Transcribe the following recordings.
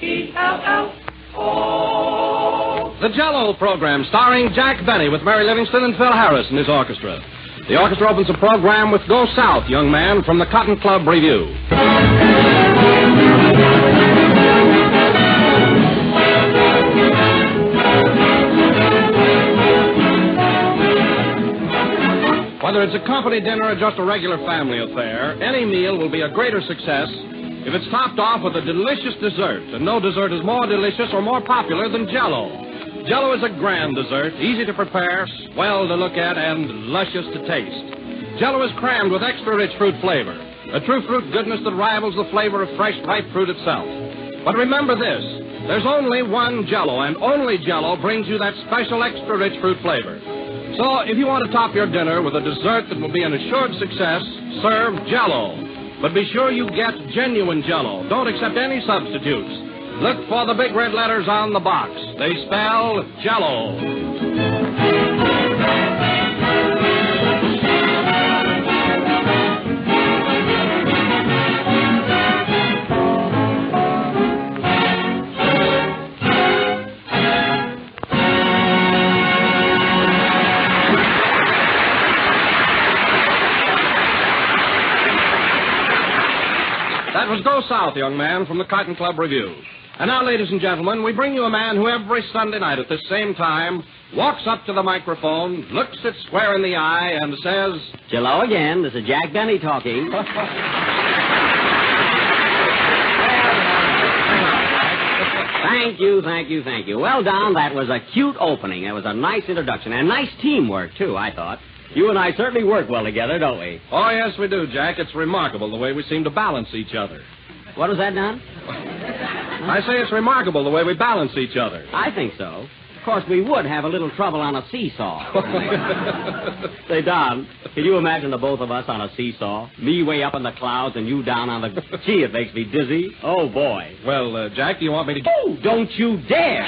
Jello. The Jello program, starring Jack Benny with Mary Livingston and Phil Harris and his orchestra. The orchestra opens the program with Go South, Young Man, from the Cotton Club Review. Whether it's a company dinner or just a regular family affair, any meal will be a greater success if it's topped off with a delicious dessert. And no dessert is more delicious or more popular than Jello. Jello is a grand dessert, easy to prepare, swell to look at, and luscious to taste. Jello is crammed with extra rich fruit flavor, a true fruit goodness that rivals the flavor of fresh, ripe fruit itself. But remember this, there's only one Jello, and only Jello brings you that special extra rich fruit flavor. So if you want to top your dinner with a dessert that will be an assured success, serve Jello. But be sure you get genuine Jello. Don't accept any substitutes. Look for the big red letters on the box. They spell Jello. That was Go South, Young Man, from the Cotton Club Review. And now, ladies and gentlemen, we bring you a man who every Sunday night at this same time walks up to the microphone, looks it square in the eye, and says, Hello again. This is Jack Benny talking. Thank you. Well, Don, that was a cute opening. That was a nice introduction, and nice teamwork, too, I thought. You and I certainly work well together, don't we? Oh, yes, we do, Jack. It's remarkable the way we seem to balance each other. What was that, Don? I say it's remarkable the way we balance each other. I think so. Of course, we would have a little trouble on a seesaw. Say, Don, can you imagine the both of us on a seesaw? Me way up in the clouds and you down on the... Gee, it makes me dizzy. Oh, boy. Well, Jack, do you want me to... Oh, don't you dare!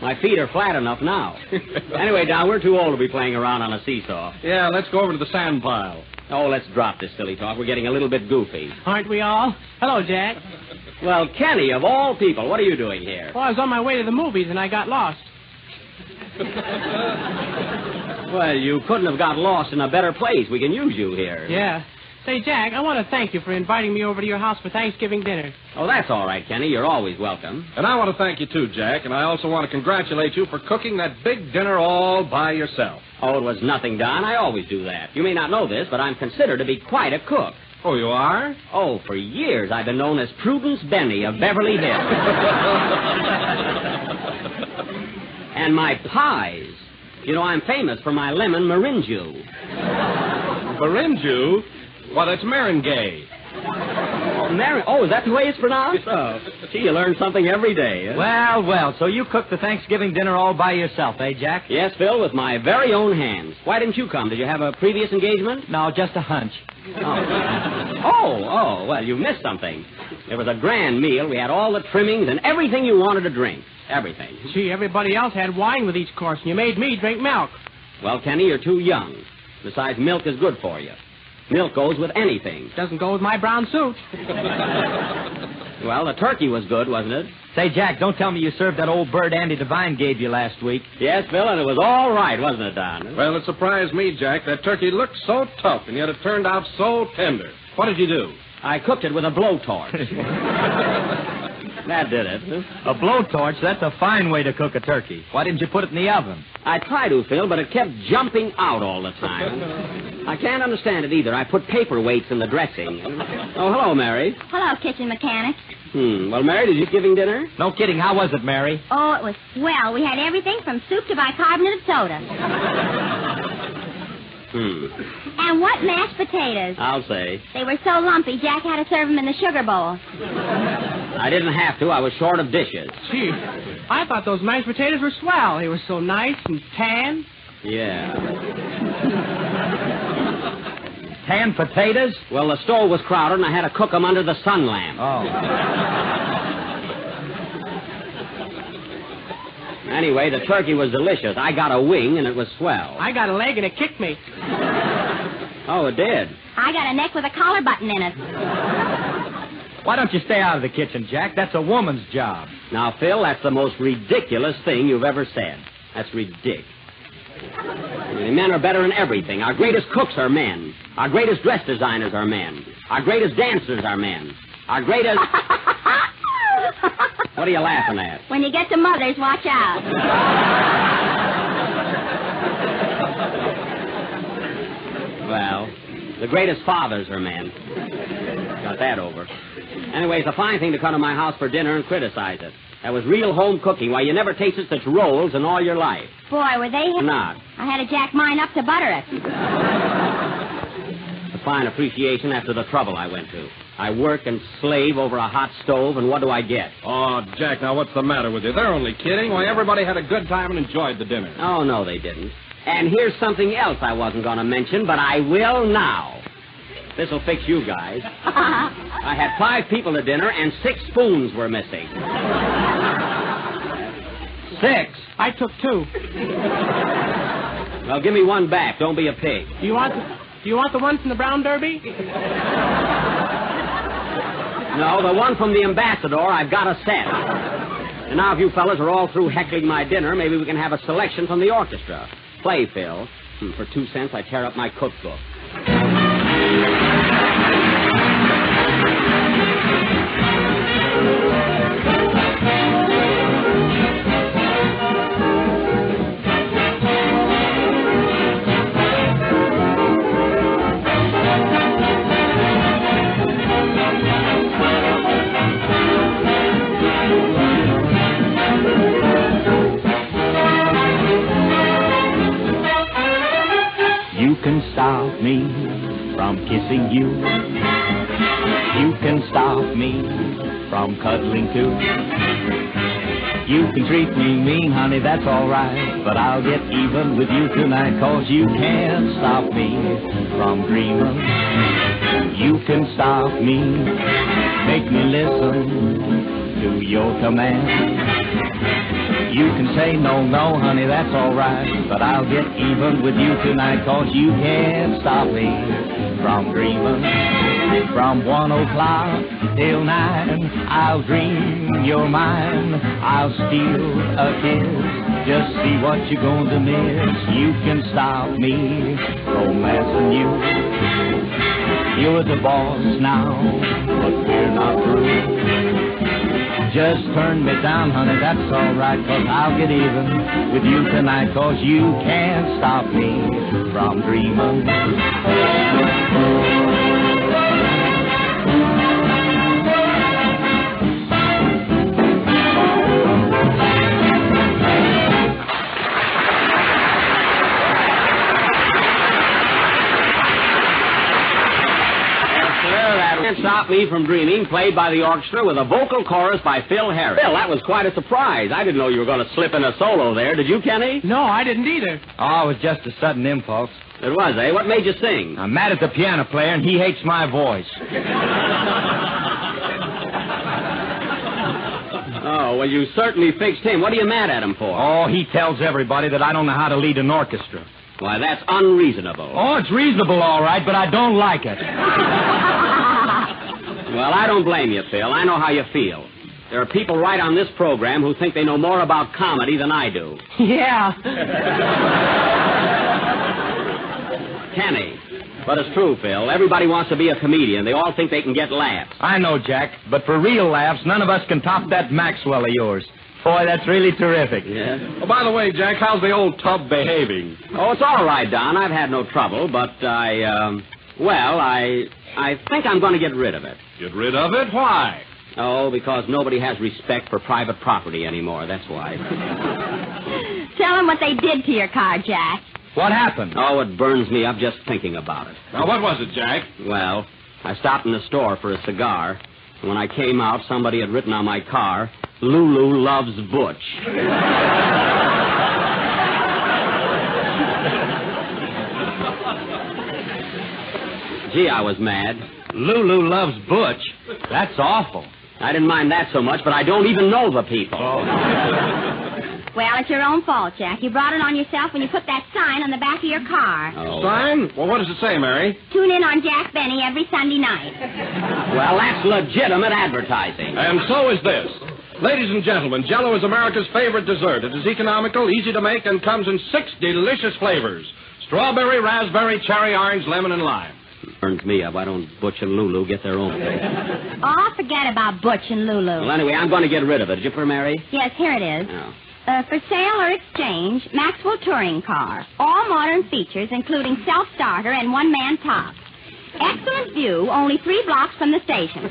My feet are flat enough now. Anyway, Don, we're too old to be playing around on a seesaw. Yeah, let's go over to the sand pile. Oh, let's drop this silly talk. We're getting a little bit goofy. Aren't we all? Hello, Jack. Well, Kenny, of all people, what are you doing here? Well, I was on my way to the movies and I got lost. Well, you couldn't have got lost in a better place. We can use you here. Yeah. Say, Jack, I want to thank you for inviting me over to your house for Thanksgiving dinner. Oh, that's all right, Kenny. You're always welcome. And I want to thank you, too, Jack. And I also want to congratulate you for cooking that big dinner all by yourself. Oh, it was nothing, Don. I always do that. You may not know this, but I'm considered to be quite a cook. Oh, you are? Oh, for years I've been known as Prudence Benny of Beverly Hills. And my pies. You know, I'm famous for my lemon meringue. Meringue? Well, that's Marengay. Oh, is that the way it's pronounced? Oh, gee, you learn something every day. Huh? Well, so you cooked the Thanksgiving dinner all by yourself, eh, Jack? Yes, Phil, with my very own hands. Why didn't you come? Did you have a previous engagement? No, just a hunch. Oh, well, you missed something. It was a grand meal. We had all the trimmings and everything you wanted to drink. Everything. Gee, everybody else had wine with each course, and you made me drink milk. Well, Kenny, you're too young. Besides, milk is good for you. Milk goes with anything. Doesn't go with my brown suit. Well, the turkey was good, wasn't it? Say, Jack, don't tell me you served that old bird Andy Devine gave you last week. Yes, Phil, and it was all right, wasn't it, Don? Well, it surprised me, Jack. That turkey looked so tough, and yet it turned out so tender. What did you do? I cooked it with a blowtorch. That did it. A blowtorch, that's a fine way to cook a turkey. Why didn't you put it in the oven? I tried to, Phil, but it kept jumping out all the time. I can't understand it either. I put paperweights in the dressing. Oh, hello, Mary. Hello, kitchen mechanic. Well, Mary, did you giving dinner? No kidding. How was it, Mary? Oh, it was swell. We had everything from soup to bicarbonate of soda. And what mashed potatoes. I'll say. They were so lumpy, Jack had to serve them in the sugar bowl. I didn't have to. I was short of dishes. Gee, I thought those mashed potatoes were swell. They were so nice and tan. Yeah. Tan potatoes? Well, the stove was crowded, and I had to cook them under the sun lamp. Oh. Anyway, the turkey was delicious. I got a wing, and it was swell. I got a leg, and it kicked me. Oh, it did? I got a neck with a collar button in it. Why don't you stay out of the kitchen, Jack? That's a woman's job. Now, Phil, that's the most ridiculous thing you've ever said. That's ridiculous. Men are better in everything. Our greatest cooks are men. Our greatest dress designers are men. Our greatest dancers are men. Our greatest... What are you laughing at? When you get to Mother's, watch out. Well, the greatest fathers are men. Got that over. Anyway, it's a fine thing to come to my house for dinner and criticize it. That was real home cooking. Why, you never tasted such rolls in all your life. Boy, were they... Not. I had to jack mine up to butter it. A fine appreciation after the trouble I went to. I work and slave over a hot stove, and what do I get? Oh, Jack, now what's the matter with you? They're only kidding. Why, everybody had a good time and enjoyed the dinner. Oh, no, they didn't. And here's something else I wasn't going to mention, but I will now. This'll fix you guys. I had 5 people to dinner, and 6 spoons were missing. 6. I took 2. Well, give me one back. Don't be a pig. Do you want the one from the Brown Derby? No, the one from the Ambassador, I've got a set. And now if you fellas are all through heckling my dinner, maybe we can have a selection from the orchestra. Play, Phil. For 2 cents, I tear up my cookbook. You can stop me from kissing you. You can stop me from cuddling too. You can treat me mean, honey, that's all right. But I'll get even with you tonight, 'cause you can't stop me from dreaming. You can stop me, make me listen to your command. You can say no, no, honey, that's all right. But I'll get even with you tonight, 'cause you can't stop me from dreaming. From 1 o'clock till 9, I'll dream you're mine. I'll steal a kiss, just see what you're going to miss. You can stop me romancing you. You're the boss now, but we're not through. Just turn me down, honey, that's all right, 'cause I'll get even with you tonight, 'cause you can't stop me from dreaming. Stop Me from Dreaming, played by the orchestra with a vocal chorus by Phil Harris. Phil, that was quite a surprise. I didn't know you were going to slip in a solo there. Did you, Kenny? No, I didn't either. Oh, it was just a sudden impulse. It was, eh? What made you sing? I'm mad at the piano player, and he hates my voice. Oh, well, you certainly fixed him. What are you mad at him for? Oh, he tells everybody that I don't know how to lead an orchestra. Why, that's unreasonable. Oh, it's reasonable, all right, but I don't like it. Well, I don't blame you, Phil. I know how you feel. There are people right on this program who think they know more about comedy than I do. Yeah. Kenny. But it's true, Phil. Everybody wants to be a comedian. They all think they can get laughs. I know, Jack, but for real laughs, none of us can top that Maxwell of yours. Boy, that's really terrific. Yeah? Oh, by the way, Jack, how's the old tub behaving? Oh, it's all right, Don. I've had no trouble, but I think I'm going to get rid of it. Get rid of it? Why? Oh, because nobody has respect for private property anymore. That's why. Tell them what they did to your car, Jack. What happened? Oh, it burns me up just thinking about it. Now, what was it, Jack? Well, I stopped in the store for a cigar. And when I came out, somebody had written on my car, Lulu loves Butch. Gee, I was mad. Lulu loves Butch. That's awful. I didn't mind that so much, but I don't even know the people. Oh. Well, it's your own fault, Jack. You brought it on yourself when you put that sign on the back of your car. Oh. Sign? Well, what does it say, Mary? Tune in on Jack Benny every Sunday night. Well, that's legitimate advertising. And so is this. Ladies and gentlemen, Jell-O is America's favorite dessert. It is economical, easy to make, and comes in 6 delicious flavors. Strawberry, raspberry, cherry, orange, lemon, and lime. Turns me up. Why don't Butch and Lulu get their own thing? Oh, forget about Butch and Lulu. Well, anyway, I'm going to get rid of it. Did you, for Mary? Yes, here it is. Oh. For sale or exchange, Maxwell Touring Car. All modern features, including self-starter and one-man top. Excellent view, only 3 blocks from the station.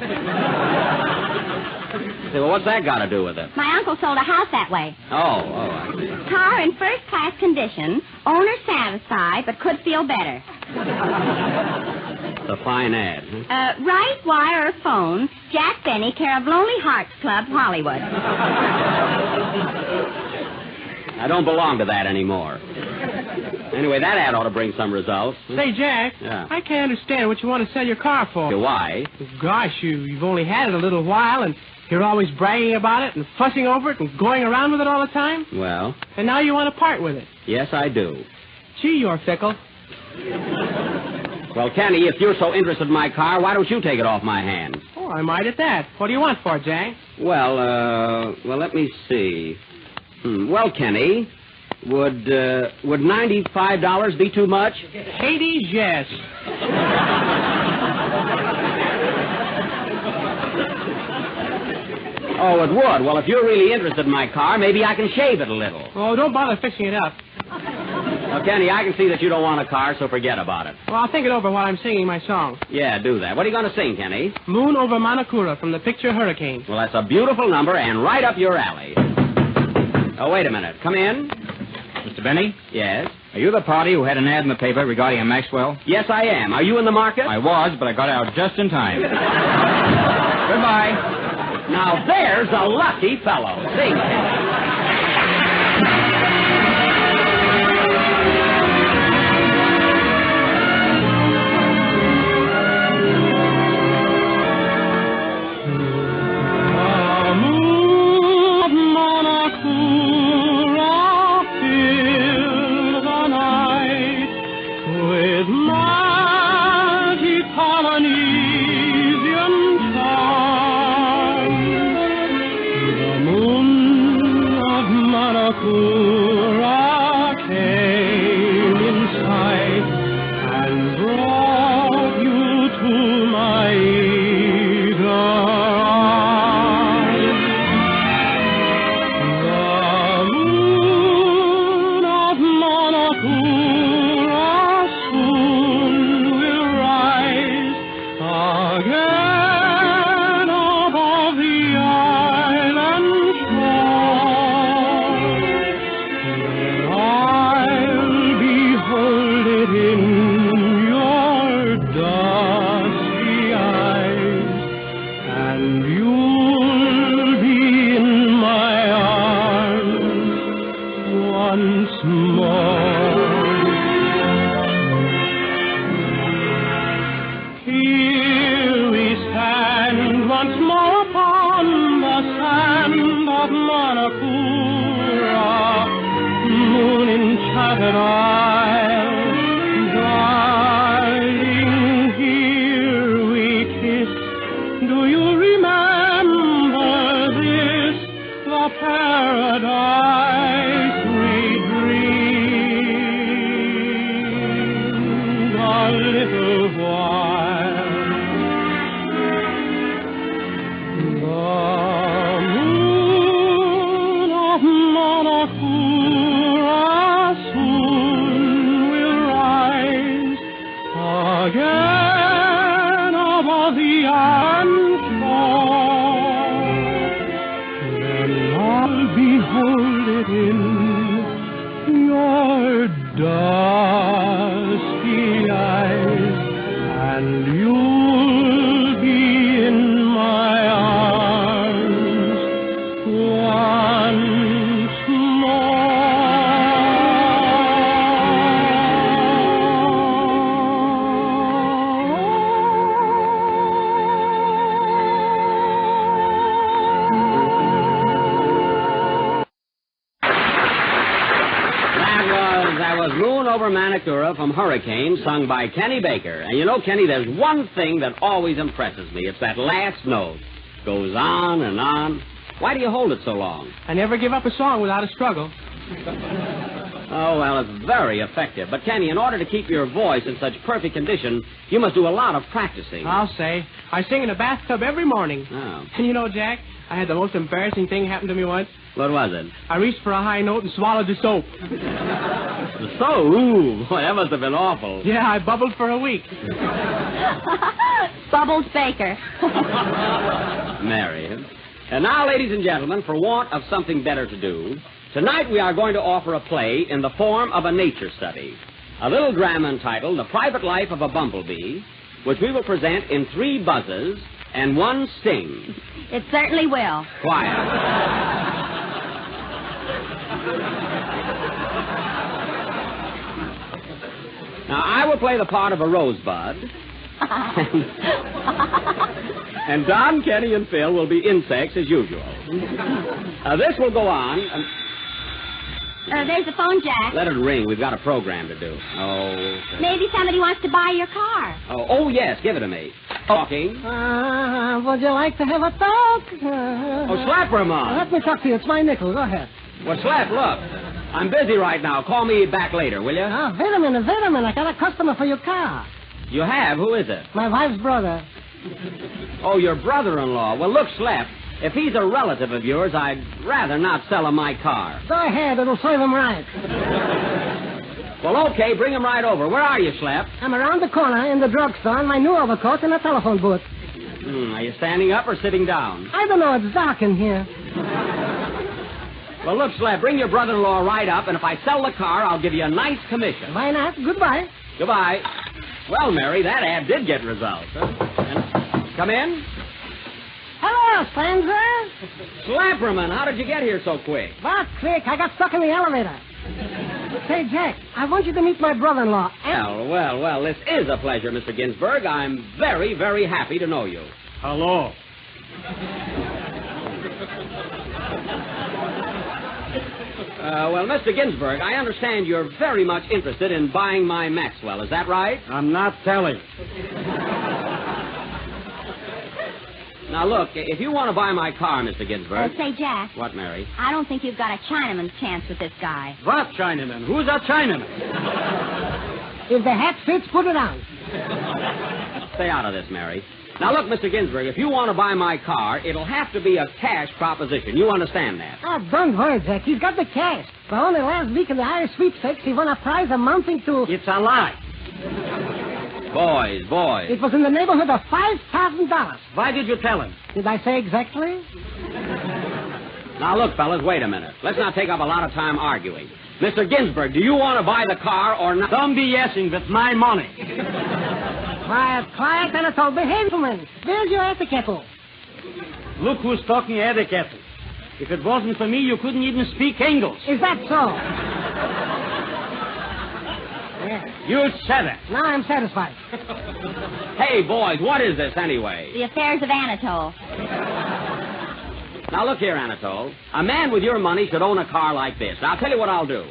Say, well, what's that got to do with it? My uncle sold a house that way. Oh, I see. Car in first-class condition. Owner satisfied, but could feel better. It's a fine ad. Huh? Write, wire, or phone. Jack Benny, care of Lonely Hearts Club, Hollywood. I don't belong to that anymore. Anyway, that ad ought to bring some results. Say, Jack, Yeah. I can't understand what you want to sell your car for. Why? Gosh, you've only had it a little while, and you're always bragging about it and fussing over it and going around with it all the time. Well, And now you want to part with it. yes, I do. Gee, you're fickle. Well, Kenny, if you're so interested in my car, why don't you take it off my hands? Oh, I might at that. What do you want for it, Jack? Well, let me see. Well, Kenny, would $95 be too much? Hades, yes. Oh, it would. Well, if you're really interested in my car, maybe I can shave it a little. Oh, don't bother fixing it up. Well, Kenny, I can see that you don't want a car, so forget about it. Well, I'll think it over while I'm singing my song. Yeah, do that. What are you going to sing, Kenny? Moon over Manakura from the picture Hurricane. Well, that's a beautiful number and right up your alley. Oh, wait a minute. Come in. Mr. Benny, Yes? are you the party who had an ad in the paper regarding a Maxwell? Yes, I am. Are you in the market? I was, but I got out just in time. Goodbye. Now, there's a lucky fellow. Sing, Kenny. Silver Manicura from Hurricane, sung by Kenny Baker. And you know, Kenny, there's one thing that always impresses me. It's that last note. Goes on and on. Why do you hold it so long? I never give up a song without a struggle. Oh, well, it's very effective. But, Kenny, in order to keep your voice in such perfect condition, you must do a lot of practicing. I'll say. I sing in a bathtub every morning. Oh. And you know, Jack, I had the most embarrassing thing happen to me once. What was it? I reached for a high note and swallowed the soap. The soap? Ooh, boy, that must have been awful. Yeah, I bubbled for a week. Bubbles Baker. Mary. And now, ladies and gentlemen, for want of something better to do, tonight we are going to offer a play in the form of a nature study. A little drama entitled The Private Life of a Bumblebee, which we will present in 3 buzzes and 1 sting. It certainly will. Quiet. Now, I will play the part of a rosebud. And Don, Kenny, and Phil will be insects as usual. This will go on. There's the phone, Jack. Let it ring. We've got a program to do. Oh. Maybe somebody wants to buy your car. Oh, yes. Give it to me. Talking. Would you like to have a talk? Oh, slap her, Mom. Let me talk to you. It's my nickel. Go ahead. Well, Slap, look. I'm busy right now. Call me back later, will you? Wait a minute. I got a customer for your car. You have? Who is it? My wife's brother. Oh, your brother-in-law. Well, look, Slap, if he's a relative of yours, I'd rather not sell him my car. Go ahead. It'll serve him right. Well, okay, bring him right over. Where are you, Slap? I'm around the corner in the drugstore in my new overcoat and a telephone booth. Are you standing up or sitting down? I don't know. It's dark in here. Well, look, Slap, bring your brother-in-law right up, and if I sell the car, I'll give you a nice commission. Why not? Goodbye. Goodbye. Well, Mary, that ad did get results. Huh? And come in. Hello, stranger. Slapperman, how did you get here so quick? What quick? I got stuck in the elevator. Say, Jack, I want you to meet my brother-in-law. Well, this is a pleasure, Mr. Ginsburg. I'm very, very happy to know you. Hello. Well, Mr. Ginsburg, I understand you're very much interested in buying my Maxwell. Is that right? I'm not telling. Now, look, if you want to buy my car, Mr. Ginsburg... Say, Jack. What, Mary? I don't think you've got a Chinaman's chance with this guy. What Chinaman? Who's that Chinaman? If the hat fits, put it on. Stay out of this, Mary. Now, look, Mr. Ginsburg, if you want to buy my car, it'll have to be a cash proposition. You understand that? Don't worry, Jack. He's got the cash. But only last week in the Irish sweepstakes, he won a prize amounting to... It's a lie. Boys. It was in the neighborhood of $5,000. Why did you tell him? Did I say exactly? Now, look, fellas, wait a minute. Let's not take up a lot of time arguing. Mr. Ginsburg, do you want to buy the car or not? Don't be yesing with my money. Quiet, Anatole. Behave, man. Where's your etiquette? Look who's talking etiquette. If it wasn't for me, you couldn't even speak English. Is that so? You said it. Now I'm satisfied. Hey, boys, what is this anyway? The affairs of Anatole. Now, look here, Anatole. A man with your money should own a car like this. Now, I'll tell you what I'll do.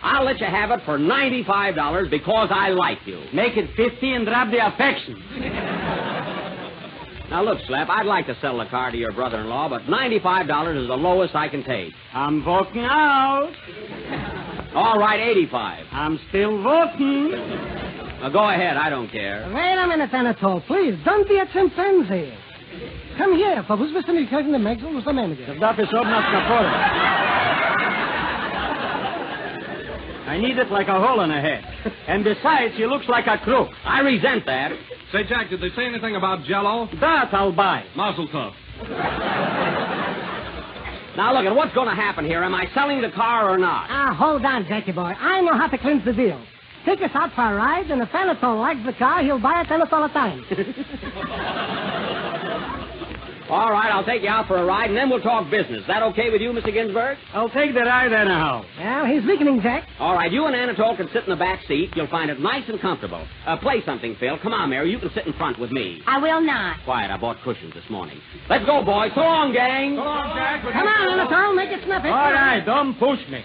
I'll let you have it for $95 because I like you. Make it 50 and drop the affection. Now, look, Slap, I'd like to sell the car to your brother-in-law, but $95 is the lowest I can take. I'm voting out. All right, $85. I'm still voting. Now, go ahead. I don't care. Wait a minute, Anatole. Please, don't be a chimpanzee. Come here, Papu's Mr. Nikos and the Maxwell was the manager. I need it like a hole in the head. And besides, he looks like a crook. I resent that. Say, Jack, did they say anything about Jell-O? That I'll buy. Mazel tov. Now, look, at what's going to happen here. Am I selling the car or not? Hold on, Jackie boy. I know how to clinch the deal. Take us out for a ride, and if Anatole likes the car, he'll buy it Anatole a time. All right, I'll take you out for a ride, and then we'll talk business. Is that okay with you, Mr. Ginsburg? I'll take the ride anyhow. Well, he's weakening, Jack. All right, you and Anatole can sit in the back seat. You'll find it nice and comfortable. Play something, Phil. Come on, Mary. You can sit in front with me. I will not. Quiet. I bought cushions this morning. Let's go, boys. So long, gang. So long, Jack. Come on, Anatole. Make it snappy. All right, don't push me.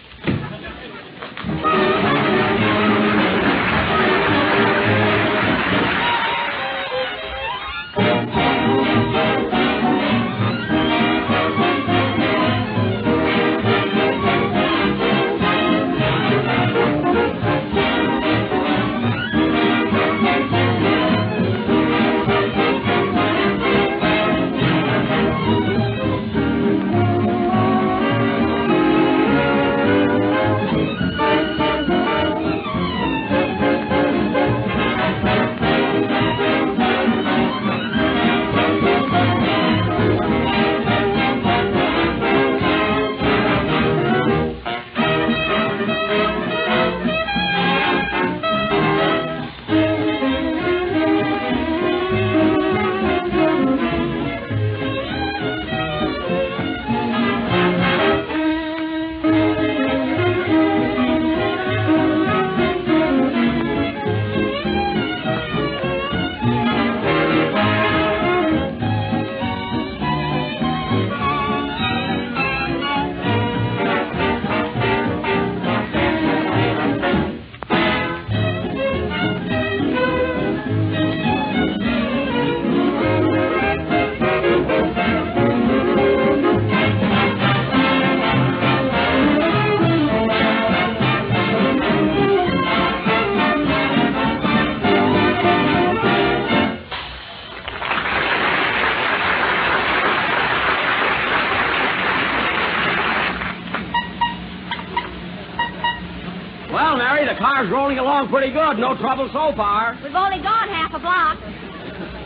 car's rolling along pretty good. No trouble so far. We've only gone half a block.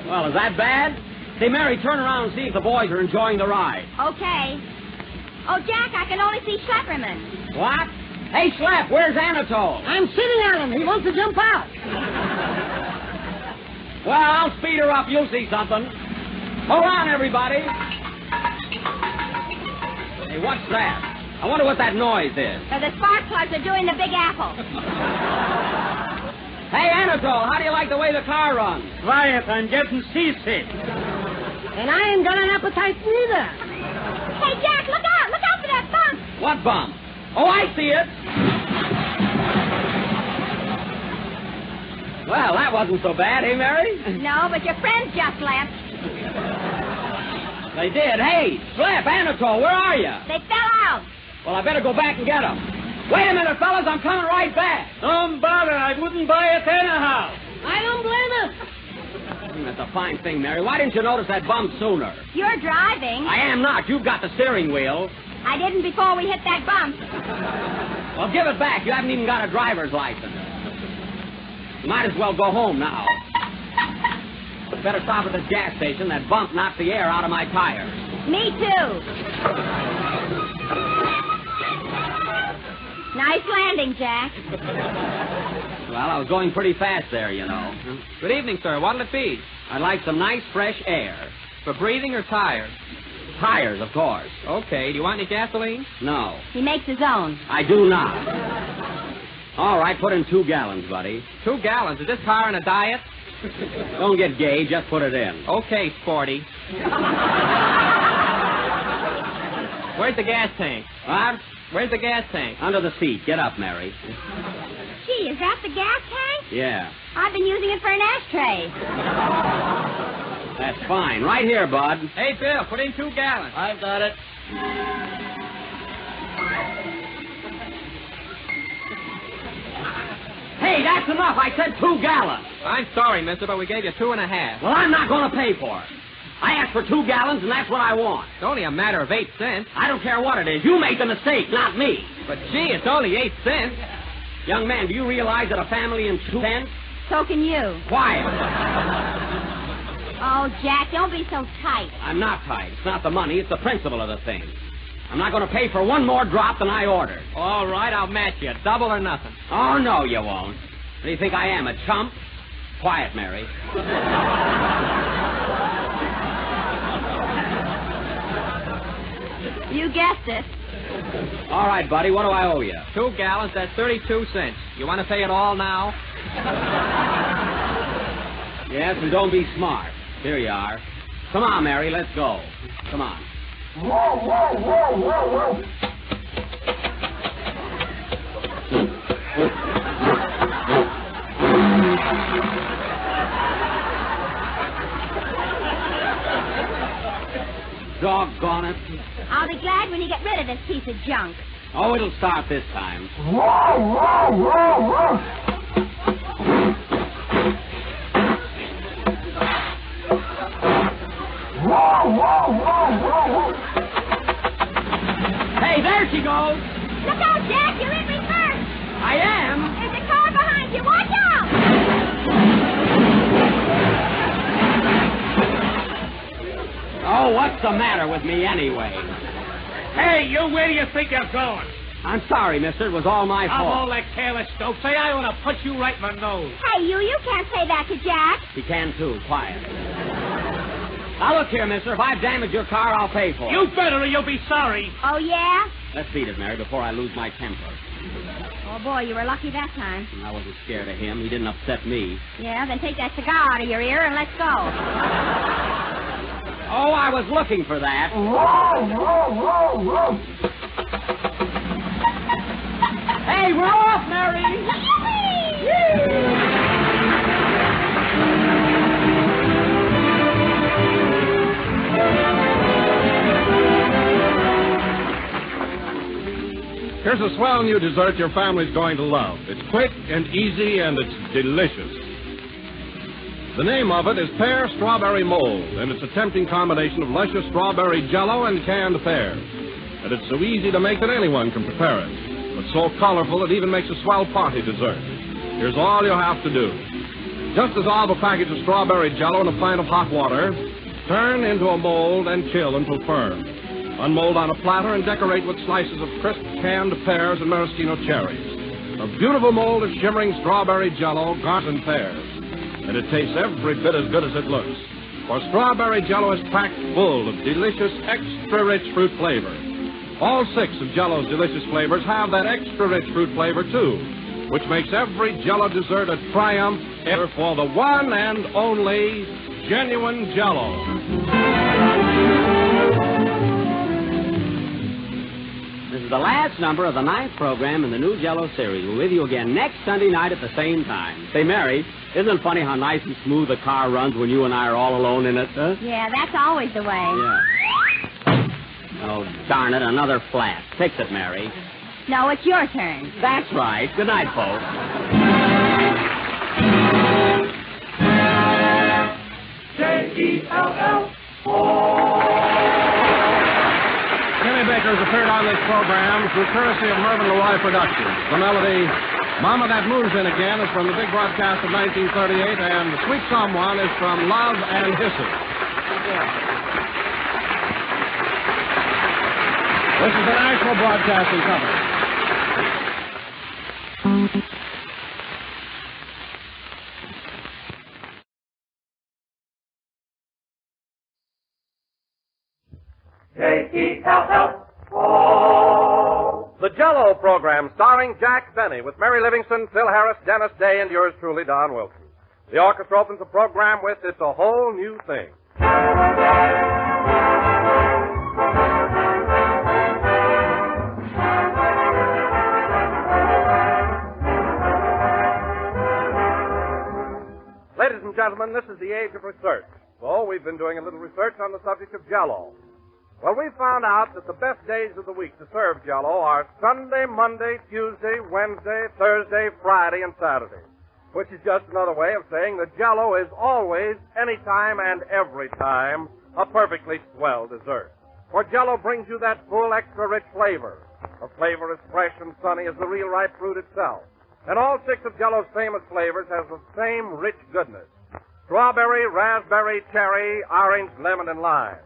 Well, is that bad? Say, Mary, turn around and see if the boys are enjoying the ride. Okay. Oh, Jack, I can only see Schlepperman. What? Hey, Schlep, where's Anatole? I'm sitting on him. He wants to jump out. Well, I'll speed her up. You'll see something. Hold on, everybody. Hey, what's that? I wonder what that noise is. The spark plugs are doing the Big Apple. Hey, Anatole, how do you like the way the car runs? Quiet, I'm getting seasick. And I ain't got an appetite neither. Hey, Jack, look out! Look out for that bump! What bump? Oh, I see it. Well, that wasn't so bad, eh, Mary? No, but your friends just left. They did. Hey, Slap, Anatole, where are you? They fell out. Well, I better go back and get them. Wait a minute, fellas, I'm coming right back. Don't bother, I wouldn't buy it anyhow. I don't blame him. That's a fine thing, Mary. Why didn't you notice that bump sooner? You're driving. I am not. You've got the steering wheel. I didn't before we hit that bump. Well, give it back. You haven't even got a driver's license. You might as well go home now. Better stop at the gas station. That bump knocked the air out of my tires. Me too. Nice landing, Jack. Well, I was going pretty fast there, you know. Good evening, sir. What'll it be? I'd like some nice, fresh air. For breathing or tires? Tires, of course. Okay. Do you want any gasoline? No. He makes his own. I do not. All right, put in 2 gallons, buddy. 2 gallons. Is this car on a diet? Don't get gay. Just put it in. Okay, sporty. Where's the gas tank? What? Where's the gas tank? Under the seat. Get up, Mary. Gee, is that the gas tank? Yeah. I've been using it for an ashtray. That's fine. Right here, bud. Hey, Bill, put in 2 gallons. I've got it. Hey, that's enough. I said 2 gallons. I'm sorry, mister, but we gave you 2.5. Well, I'm not going to pay for it. I asked for 2 gallons, and that's what I want. It's only a matter of 8 cents. I don't care what it is. You made the mistake, not me. But, gee, it's only 8 cents. Young man, do you realize that a family in 2 cents? So can you. Quiet. Oh, Jack, don't be so tight. I'm not tight. It's not the money. It's the principle of the thing. I'm not going to pay for one more drop than I ordered. All right, I'll match you. Double or nothing. Oh, no, you won't. What do you think I am, a chump? Quiet, Mary. You guessed it. All right, buddy, what do I owe you? 2 gallons, that's 32 cents. You want to pay it all now? Yes, and don't be smart. Here you are. Come on, Mary, let's go. Come on. Doggone it. I'll be glad when you get rid of this piece of junk. Oh, it'll start this time. Hey, there she goes. Look out, Jack. You're in reverse. I am. There's a car behind you. Watch out. Oh, what's the matter with me anyway? Hey, you, where do you think you're going? I'm sorry, mister. It was all my Of all fault. that careless dope, say I want to punch you right in the nose. Hey, you can't say that to Jack. He can, too. Quiet. Now, look here, mister. If I've damaged your car, I'll pay for it. You better or you'll be sorry. Oh, yeah? Let's beat it, Mary, before I lose my temper. Oh, boy, you were lucky that time. I wasn't scared of him. He didn't upset me. Yeah, then take that cigar out of your ear and let's go. Oh, I was looking for that. Hey, we're off, Mary! Here's a swell new dessert your family's going to love. It's quick and easy, and it's delicious. The name of it is Pear Strawberry Mold, and it's a tempting combination of luscious strawberry jello and canned pears. And it's so easy to make that anyone can prepare it. But but so colorful it even makes a swell party dessert. Here's all you have to do. Just dissolve a package of strawberry Jell-O in a pint of hot water, turn into a mold, and chill until firm. Unmold on a platter and decorate with slices of crisp canned pears and maraschino cherries. A beautiful mold of shimmering strawberry Jell-O, garden pears. And it tastes every bit as good as it looks. For strawberry Jell-O is packed full of delicious, extra-rich fruit flavor. All 6 of Jell-O's delicious flavors have that extra-rich fruit flavor, too, which makes every Jell-O dessert a triumph ever for the one and only genuine Jell-O. This is the last number of the 9th program in the new Jell-O series. We're with you again next Sunday night at the same time. Say, Mary, isn't it funny how nice and smooth the car runs when you and I are all alone in it, huh? Yeah, that's always the way. Yeah. Oh, darn it, another flat. Fix it, Mary. No, it's your turn. That's right. Good night, folks. J-E-L-L. Jimmy Baker's appeared on this program through courtesy of Mervyn LeRoy Productions. The melody, Mama That Moves In Again, is from the big broadcast of 1938, and Sweet Someone is from Love and Hisses. This is the National Broadcasting Company. J-E-L-L. The Jell-O program starring Jack Benny with Mary Livingston, Phil Harris, Dennis Day, and yours truly, Don Wilson. The orchestra opens the program with It's a Whole New Thing. Ladies and gentlemen, this is the age of research. So we've been doing a little research on the subject of Jell-O. Well, we found out that the best days of the week to serve Jell-O are Sunday, Monday, Tuesday, Wednesday, Thursday, Friday, and Saturday, which is just another way of saying that Jell-O is always, anytime, and every time a perfectly swell dessert. For Jell-O brings you that full, extra-rich flavor. A flavor as fresh and sunny as the real ripe fruit itself. And all 6 of Jell-O's famous flavors have the same rich goodness. Strawberry, raspberry, cherry, orange, lemon, and lime.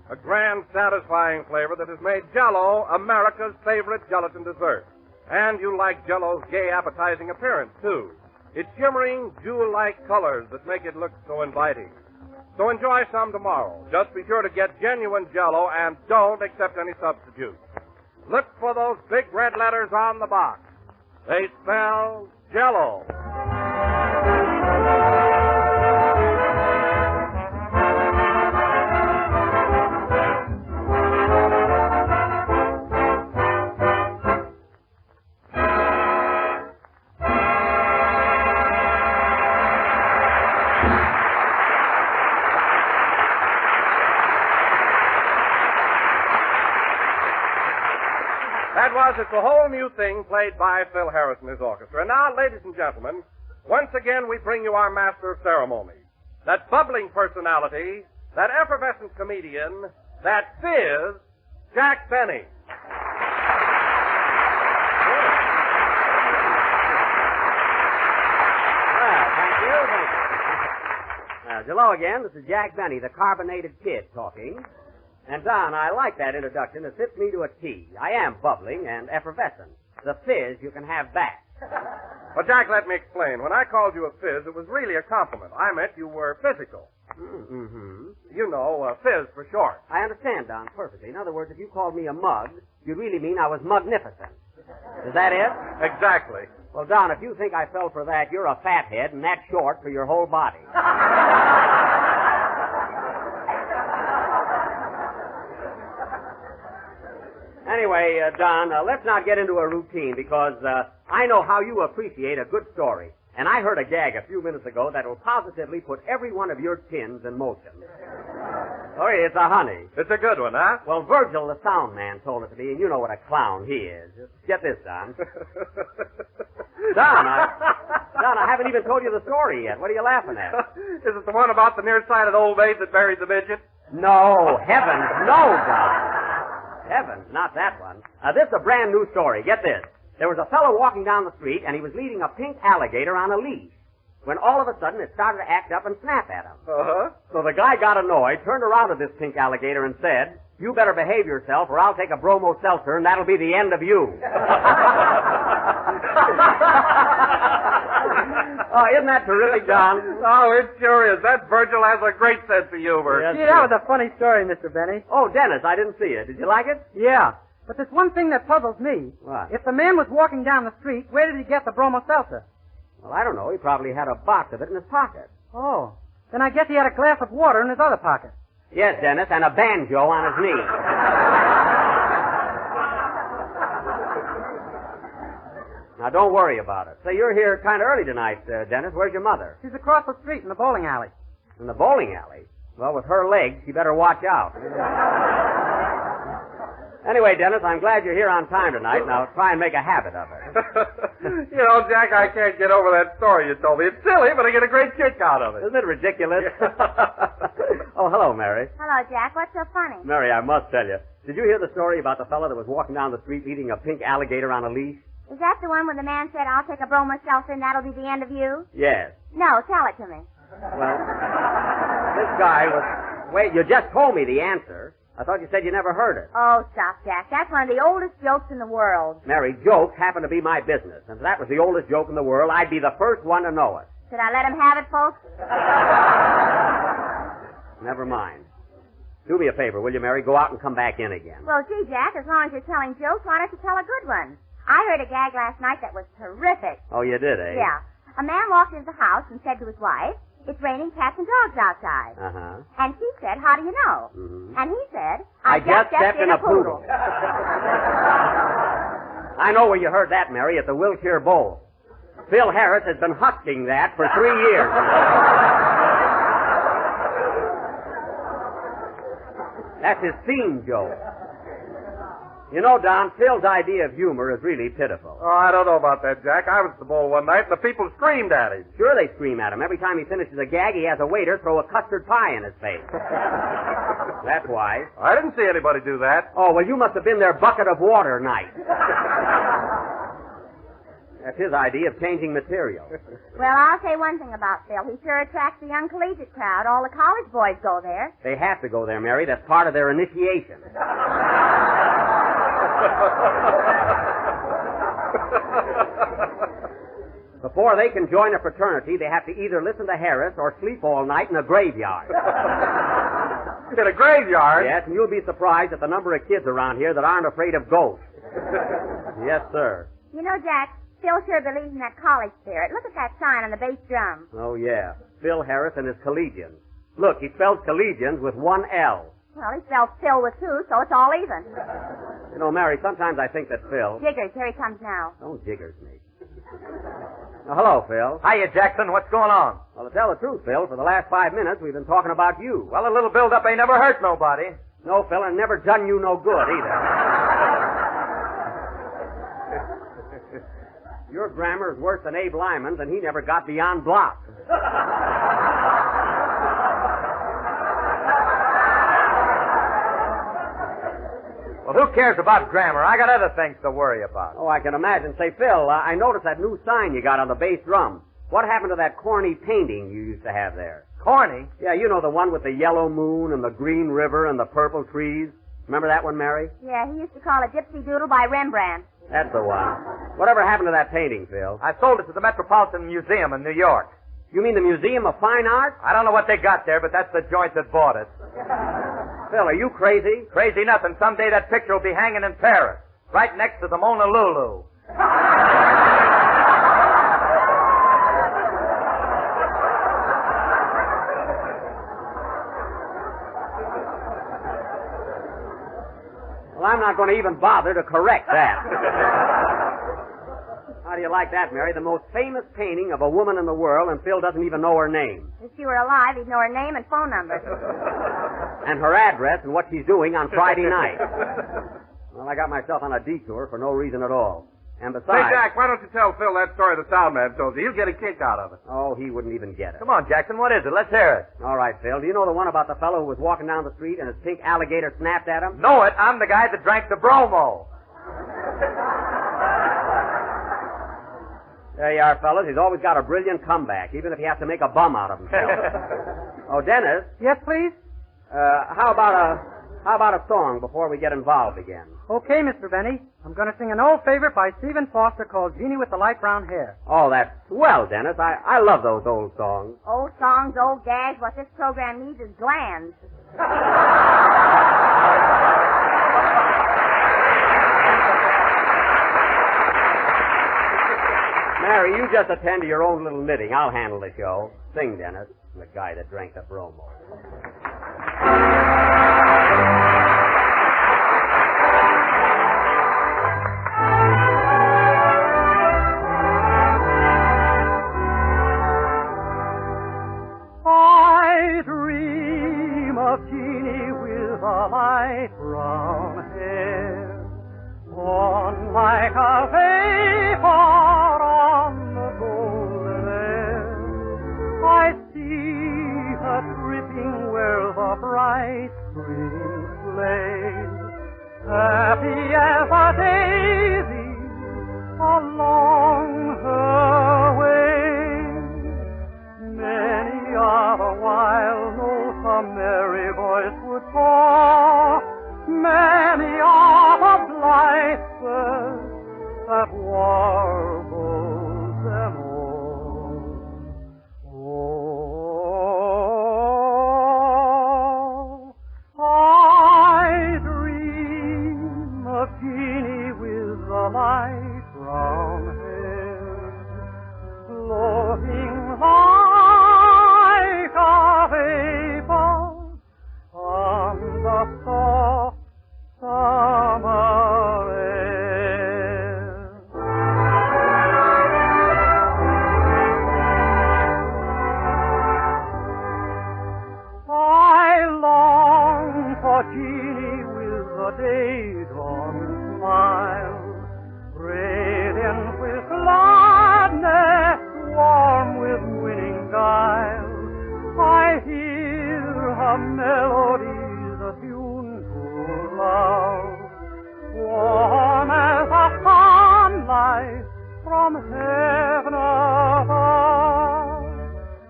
A grand, satisfying flavor that has made Jell-O America's favorite gelatin dessert. And you like Jell-O's gay, appetizing appearance, too. Its shimmering, jewel-like colors that make it look so inviting. So enjoy some tomorrow. Just be sure to get genuine Jell-O and don't accept any substitutes. Look for those big red letters on the box. They spell Jell-O. It's a whole new thing played by Phil Harris and his orchestra. And now, ladies and gentlemen, once again we bring you our master of ceremonies. That bubbling personality, that effervescent comedian, that fizz, Jack Benny. Well, thank you. Hello again. This is Jack Benny, the carbonated kid, talking. And, Don, I like that introduction. It fits me to a T. I am bubbling and effervescent. The fizz you can have back. Well, Jack, let me explain. When I called you a fizz, it was really a compliment. I meant you were physical. Mm-hmm. You know, fizz for short. I understand, Don, perfectly. In other words, if you called me a mug, you really mean I was magnificent. Is that it? Exactly. Well, Don, if you think I fell for that, you're a fathead, and that's short for your whole body. Anyway, Don, let's not get into a routine because I know how you appreciate a good story. And I heard a gag a few minutes ago that will positively put every one of your tins in motion. Oh, it's a honey. It's a good one, huh? Well, Virgil, the sound man, told it to me, and you know what a clown he is. Get this, Don. Don, I haven't even told you the story yet. What are you laughing at? Is it the one about the nearsighted old maid that buried the midget? No, heavens, no, Don. Heavens, not that one. This is a brand new story. Get this. There was a fellow walking down the street, and he was leading a pink alligator on a leash, when all of a sudden it started to act up and snap at him. Uh-huh. So the guy got annoyed, turned around to this pink alligator and said, "You better behave yourself, or I'll take a bromo seltzer, and that'll be the end of you." Oh, isn't that terrific, John? Oh, it sure is. That Virgil has a great sense of humor. Yes, Gee, that was a funny story, Mr. Benny. Oh, Dennis, I didn't see it. Did you like it? Yeah. But there's one thing that puzzles me. What? If the man was walking down the street, where did he get the bromo seltzer? Well, I don't know. He probably had a box of it in his pocket. Oh. Then I guess he had a glass of water in his other pocket. Yes, Dennis, and a banjo on his knee. Now, don't worry about it. Say, you're here kind of early tonight, Dennis. Where's your mother? She's across the street in the bowling alley. In the bowling alley? Well, with her legs, you better watch out. Anyway, Dennis, I'm glad you're here on time tonight. Now, try and make a habit of it. You know, Jack, I can't get over that story you told me. It's silly, but I get a great kick out of it. Isn't it ridiculous? Oh, hello, Mary. Hello, Jack. What's so funny? Mary, I must tell you. Did you hear the story about the fellow that was walking down the street leading a pink alligator on a leash? Is that the one where the man said, "I'll take a bromo seltzer and that'll be the end of you"? Yes. No, tell it to me. Well, this guy was... Wait, you just told me the answer. I thought you said you never heard it. Oh, stop, Jack. That's one of the oldest jokes in the world. Mary, jokes happen to be my business. And if that was the oldest joke in the world, I'd be the first one to know it. Should I let him have it, folks? Never mind. Do me a favor, will you, Mary? Go out and come back in again. Well, gee, Jack, as long as you're telling jokes, why don't you tell a good one? I heard a gag last night that was terrific. Oh, you did, eh? Yeah. A man walked into the house and said to his wife, "It's raining cats and dogs outside." Uh-huh. And she said, "How do you know?" Mm-hmm. And he said, I just stepped in a poodle. I know where you heard that, Mary, at the Wilshire Bowl. Phil Harris has been husking that for 3 years. That's his theme joke. You know, Don, Phil's idea of humor is really pitiful. Oh, I don't know about that, Jack. I was at the bowl one night, and the people screamed at him. Sure they scream at him. Every time he finishes a gag, he has a waiter throw a custard pie in his face. That's why. I didn't see anybody do that. Oh, well, you must have been their bucket of water night. That's his idea of changing material. Well, I'll say one thing about Phil. He sure attracts the young collegiate crowd. All the college boys go there. They have to go there, Mary. That's part of their initiation. Before they can join a fraternity, they have to either listen to Harris or sleep all night in a graveyard. In a graveyard? Yes, and you'll be surprised at the number of kids around here that aren't afraid of ghosts. Yes, sir. You know, Jack, Phil sure believes in that college spirit. Look at that sign on the bass drum. Oh, yeah. Phil Harris and his collegians. Look, he spells collegians with one L. Well, he spells Phil with two, so it's all even. You know, Mary, sometimes I think that Phil... Jiggers, here he comes now. Don't jiggers me. Now, hello, Phil. Hiya, Jackson. What's going on? Well, to tell the truth, Phil, for the last 5 minutes, we've been talking about you. Well, a little build-up ain't never hurt nobody. No, Phil, and never done you no good, either. Your grammar is worse than Abe Lyman's, and he never got beyond block. Well, who cares about grammar? I got other things to worry about. Oh, I can imagine. Say, Phil, I noticed that new sign you got on the bass drum. What happened to that corny painting you used to have there? Corny? Yeah, you know, the one with the yellow moon and the green river and the purple trees. Remember that one, Mary? Yeah, he used to call it Gypsy Doodle by Rembrandt. That's the one. Whatever happened to that painting, Phil? I sold it to the Metropolitan Museum in New York. You mean the Museum of Fine Art? I don't know what they got there, but that's the joint that bought it. Phil, are you crazy? Crazy nothing. Someday that picture will be hanging in Paris, right next to the Mona Lulu. Well, I'm not going to even bother to correct that. How do you like that, Mary? The most famous painting of a woman in the world, and Phil doesn't even know her name. If she were alive, he'd know her name and phone number. And her address and what she's doing on Friday night. Well, I got myself on a detour for no reason at all. And besides... Say, Jack, why don't you tell Phil that story the sound man told you? He'll get a kick out of it. Oh, he wouldn't even get it. Come on, Jackson, what is it? Let's hear it. All right, Phil. Do you know the one about the fellow who was walking down the street and his pink alligator snapped at him? Know it. I'm the guy that drank the bromo. There you are, fellas. He's always got a brilliant comeback, even if he has to make a bum out of himself. Oh, Dennis. Yes, please? How about a song before we get involved again? Okay, Mr. Benny. I'm going to sing an old favorite by Stephen Foster called Genie with the Light Brown Hair. Oh, that's swell, Dennis. I love those old songs. Old songs, old gags. What this program needs is glands. Mary, you just attend to your own little knitting. I'll handle the show. Sing, Dennis. The guy that drank the bromo. I dream of Genie with a light brown hair, born like a vapor on the golden air. I see her tripping where the bright spring plays, happy as a daisy along her way. Many are the wild notes a merry voice would call. Many are the blithe birds that warble them all. Oh, I dream of Genie with the light brown hair, floating like a vapor on the soft summer air. I long for Genie with a day-dawn smile, radiant with gladness, warm with winning guile. I hear her melodies, a tune to love, warm as a sunlight from heaven above.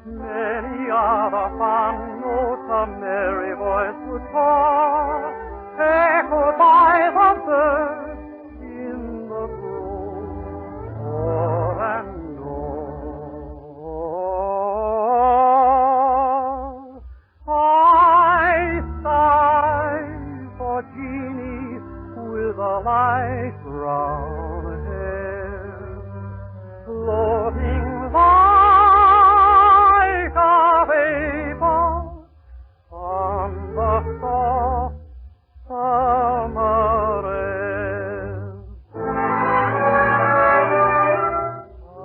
Many are the fond notes a merry voice would call, echoed by the birds in the grove, o'er and o'er. I sigh for Genie with a light brown hair, floating like a vapor on the soft summer air.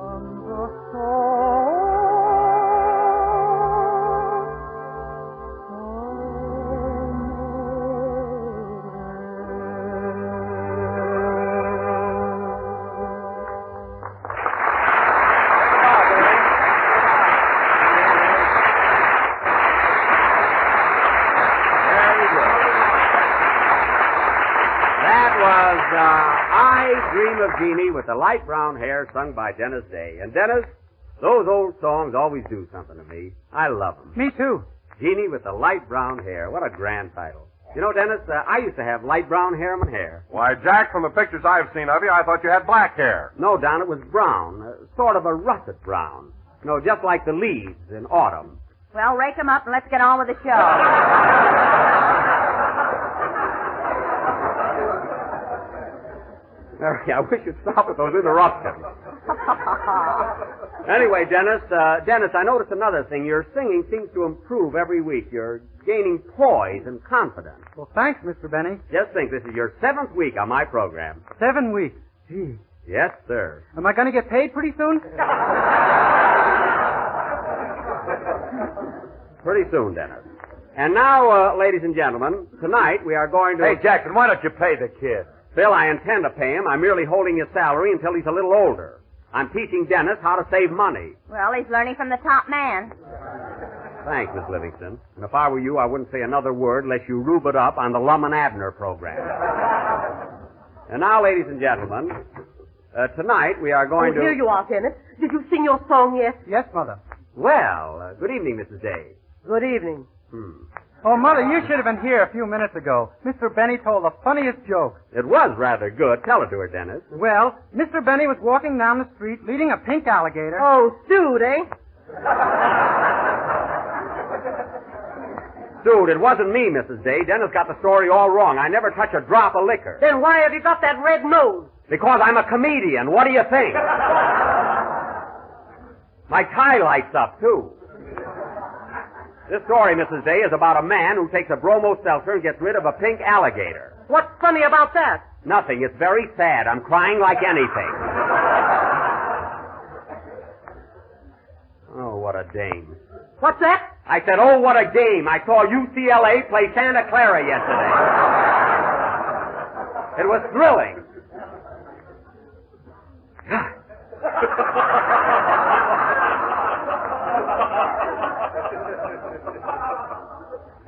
On the I Dream of Genie with the light brown hair sung by Dennis Day. And Dennis, those old songs always do something to me. I love them. Me too. Genie with the light brown hair. What a grand title. You know, Dennis, I used to have light brown hair in my hair. Why, Jack, from the pictures I've seen of you, I thought you had black hair. No, Don, it was brown. Sort of a russet brown. You know, just like the leaves in autumn. Well, rake them up and let's get on with the show. Mary, I wish you'd stop with those interruptions. Anyway, Dennis, I noticed another thing. Your singing seems to improve every week. You're gaining poise and confidence. Well, thanks, Mr. Benny. Just think, this is your 7th week on my program. 7 weeks. Gee. Yes, sir. Am I going to get paid pretty soon? Pretty soon, Dennis. And now, ladies and gentlemen, tonight we are going to... Hey, Jackson, why don't you pay the kid? Phil, I intend to pay him. I'm merely holding his salary until he's a little older. I'm teaching Dennis how to save money. Well, he's learning from the top man. Thanks, Miss Livingston. And if I were you, I wouldn't say another word unless you rube it up on the Lum and Abner program. And now, ladies and gentlemen, Tonight we are going to... Here you are, Dennis. Did you sing your song yet? Yes, Mother. Well, good evening, Mrs. Day. Good evening. Oh, Mother, you should have been here a few minutes ago. Mr. Benny told the funniest joke. It was rather good. Tell it to her, Dennis. Well, Mr. Benny was walking down the street leading a pink alligator. Oh, Dude, eh? Dude, it wasn't me, Mrs. Day. Dennis got the story all wrong. I never touch a drop of liquor. Then why have you got that red nose? Because I'm a comedian. What do you think? My tie lights up, too. This story, Mrs. Day, is about a man who takes a bromo seltzer and gets rid of a pink alligator. What's funny about that? Nothing. It's very sad. I'm crying like anything. Oh, what a dame. What's that? I said, oh, what a game. I saw UCLA play Santa Clara yesterday. It was thrilling.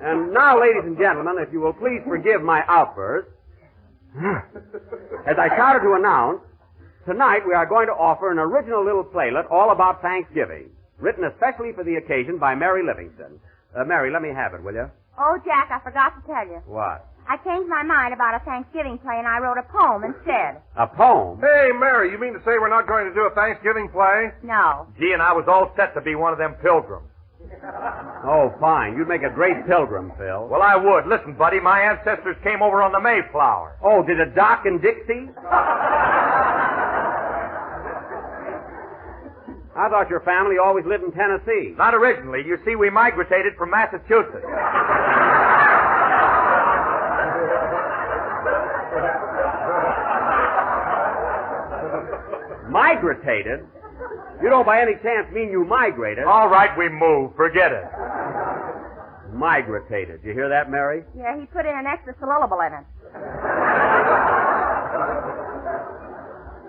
And now, ladies and gentlemen, if you will please forgive my outburst, as I started to announce, tonight we are going to offer an original little playlet all about Thanksgiving, written especially for the occasion by Mary Livingston. Mary, let me have it, will you? Oh, Jack, I forgot to tell you. What? I changed my mind about a Thanksgiving play, and I wrote a poem instead. A poem? Hey, Mary, you mean to say we're not going to do a Thanksgiving play? No. Gee, and I was all set to be one of them pilgrims. Oh, fine. You'd make a great pilgrim, Phil. Well, I would. Listen, buddy, my ancestors came over on the Mayflower. Oh, did it dock in Dixie? I thought your family always lived in Tennessee. Not originally. You see, we migrated from Massachusetts. Migrated? You don't by any chance mean you migrated? All right, we moved. Forget it. Migrated. You hear that, Mary? Yeah, he put in an extra syllable in it.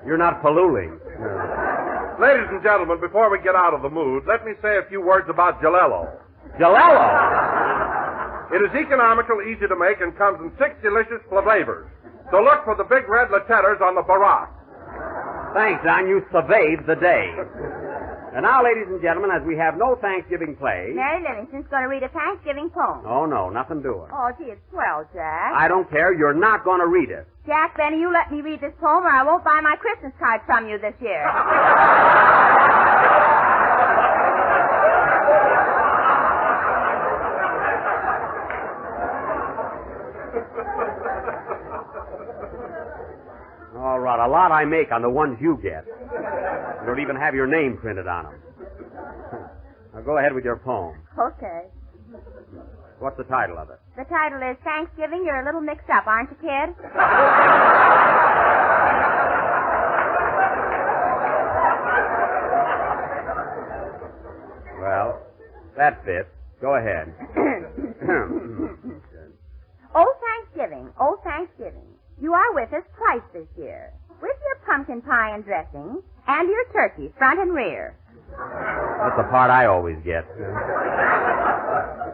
You're not palooling. Ladies and gentlemen, before we get out of the mood, let me say a few words about Jalello. Jalello? It is economical, easy to make, and comes in 6 delicious flavors. So look for the big red letters on the barack. Thanks, Don. You surveyed the day. And now, ladies and gentlemen, as we have no Thanksgiving play... Mary Livingston's going to read a Thanksgiving poem. Oh, no, nothing doing. Oh, gee, it's swell, Jack. I don't care. You're not going to read it. Jack, Benny, you let me read this poem, or I won't buy my Christmas card from you this year. All right, a lot I make on the ones you get. You don't even have your name printed on them. Now go ahead with your poem. Okay. What's the title of it? The title is Thanksgiving. You're a little mixed up, aren't you, kid? Well, that fits. Go ahead. Oh, Thanksgiving. Oh, Thanksgiving. You are with us twice this year. With your pumpkin pie and dressing, and your turkey, front and rear. That's the part I always get.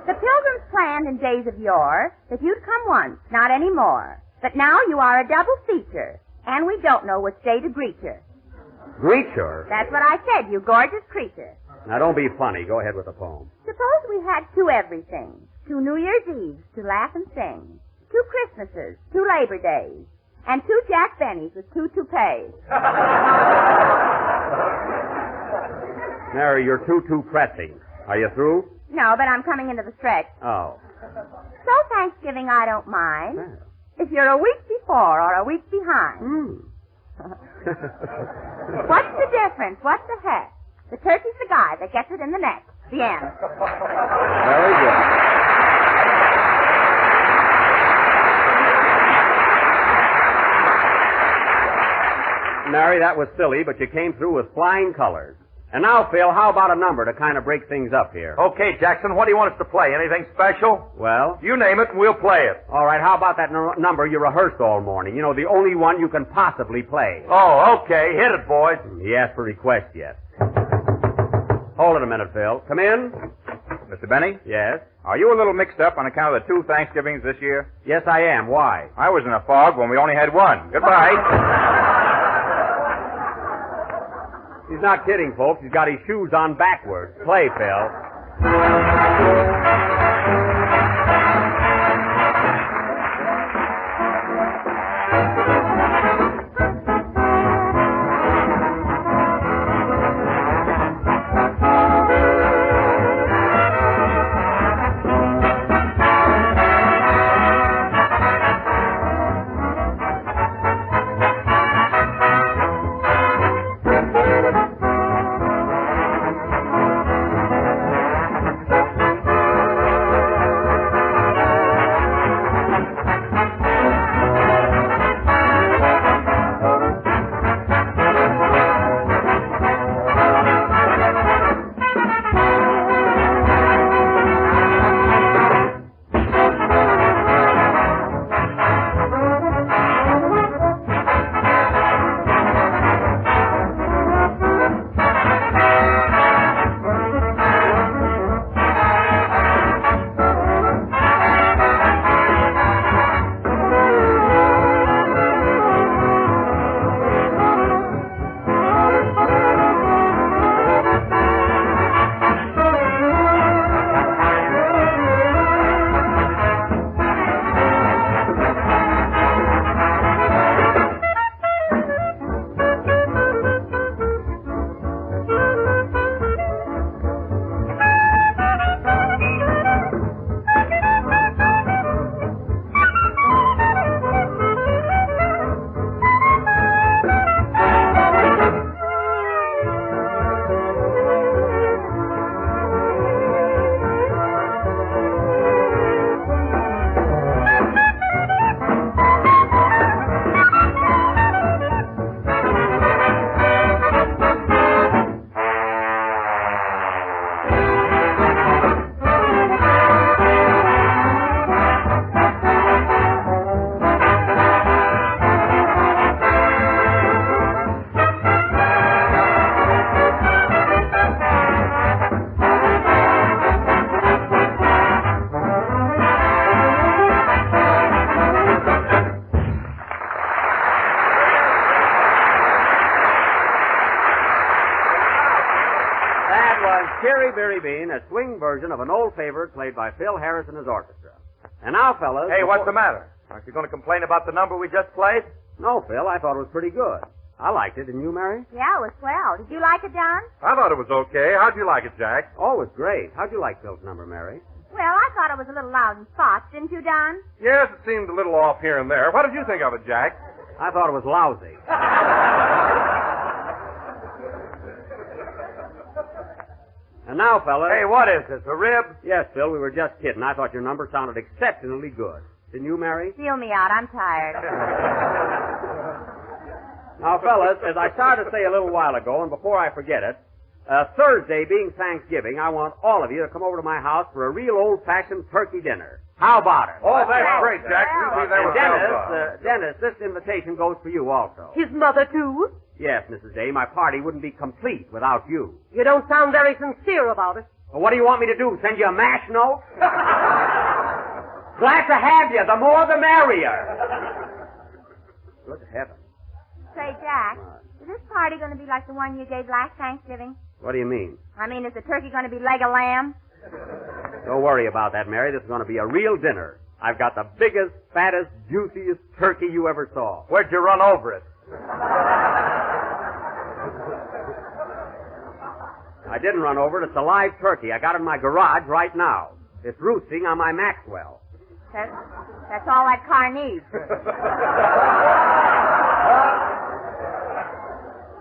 The pilgrims planned in days of yore that you'd come once, not anymore. But now you are a double feature, and we don't know which day to greet you. Greet her? That's what I said, you gorgeous creature. Now, don't be funny. Go ahead with the poem. Suppose we had 2 everythings, 2 New Year's Eves to laugh and sing, 2 Christmases, 2 Labor Days, and 2 Jack Bennies with 2 toupees. Mary, you're too pressing. Are you through? No, but I'm coming into the stretch. Oh. So Thanksgiving I don't mind. If you're a week before or a week behind. What's the difference? What the heck? The turkey's the guy that gets it in the neck. The end. Very good. Mary, that was silly, but you came through with flying colors. And now, Phil, how about a number to kind of break things up here? Okay, Jackson, what do you want us to play? Anything special? Well? You name it and we'll play it. All right, how about that number you rehearsed all morning? You know, the only one you can possibly play. Oh, okay. Hit it, boys. He asked for request yet. Hold it a minute, Phil. Come in. Mr. Benny? Yes? Are you a little mixed up on account of the 2 Thanksgivings this year? Yes, I am. Why? I was in a fog when we only had one. Goodbye. He's not kidding, folks. He's got his shoes on backwards. Play, Phil. A swing version of an old favorite played by Phil Harris and his orchestra. And now, fellas... Hey, what's the matter? Aren't you going to complain about the number we just played? No, Phil, I thought it was pretty good. I liked it, didn't you, Mary? Yeah, it was swell. Did you like it, Don? I thought it was okay. How'd you like it, Jack? Oh, it was great. How'd you like Phil's number, Mary? Well, I thought it was a little loud in spots, didn't you, Don? Yes, it seemed a little off here and there. What did you think of it, Jack? I thought it was lousy. And now, fellas... Hey, what is this, a rib? Yes, Phil, we were just kidding. I thought your number sounded exceptionally good. Didn't you, Mary? Feel me out. I'm tired. Now, fellas, as I started to say a little while ago, and before I forget it, Thursday being Thanksgiving, I want all of you to come over to my house for a real old-fashioned turkey dinner. How about it? Oh, that's great, Jack. We'll be there And Dennis, this invitation goes for you also. His mother, too? Yes, Mrs. Day, my party wouldn't be complete without you. You don't sound very sincere about it. Well, what do you want me to do, send you a mash note? Glad to have you. The more the merrier. Good heavens. Say, Jack, is this party going to be like the one you gave last Thanksgiving? What do you mean? I mean, is the turkey going to be leg of lamb? Don't worry about that, Mary. This is going to be a real dinner. I've got the biggest, fattest, juiciest turkey you ever saw. Where'd you run over it? I didn't run over it. It's a live turkey. I got it in my garage right now. It's roosting on my Maxwell. That's all that car needs.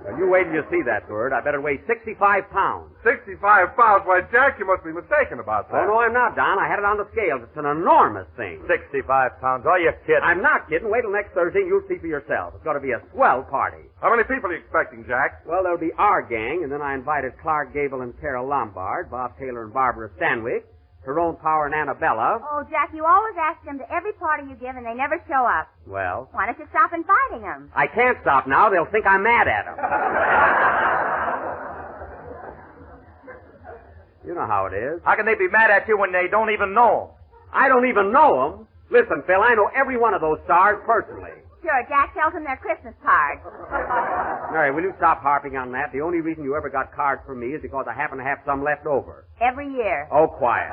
Now, you wait till you see that bird. I bet it weighs 65 pounds. 65 pounds? Why, Jack, you must be mistaken about that. Oh, no, I'm not, Don. I had it on the scales. It's an enormous thing. 65 pounds. Oh, you're kidding. I'm not kidding. Wait till next Thursday and you'll see for yourself. It's going to be a swell party. How many people are you expecting, Jack? Well, there'll be our gang, and then I invited Clark Gable and Carol Lombard, Bob Taylor and Barbara Stanwyck, Tyrone Power and Annabella. Oh, Jack, you always ask them to every party you give, and they never show up. Well? Why don't you stop inviting them? I can't stop now. They'll think I'm mad at them. You know how it is. How can they be mad at you when they don't even know 'em? I don't even know them. Listen, Phil, I know every one of those stars personally. Sure, Jack tells them they're Christmas cards. Mary, will you stop harping on that? The only reason you ever got cards from me is because I happen to have some left over. Every year. Oh, quiet.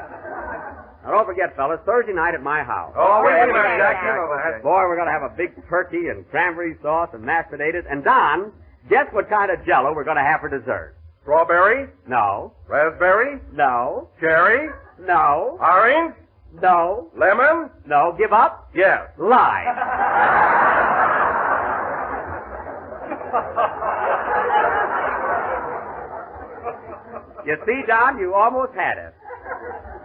Now, don't forget, fellas, Thursday night at my house. Oh, wait a minute, Okay, Jack. Jack. You know that. Boy, we're going to have a big turkey and cranberry sauce and mashed potatoes. And, Don, guess what kind of Jell-O we're going to have for dessert? Strawberry? No. Raspberry? No. Cherry? No. Orange? No. Lemon? No. Give up? Yes. Lie. You see, Don, you almost had it.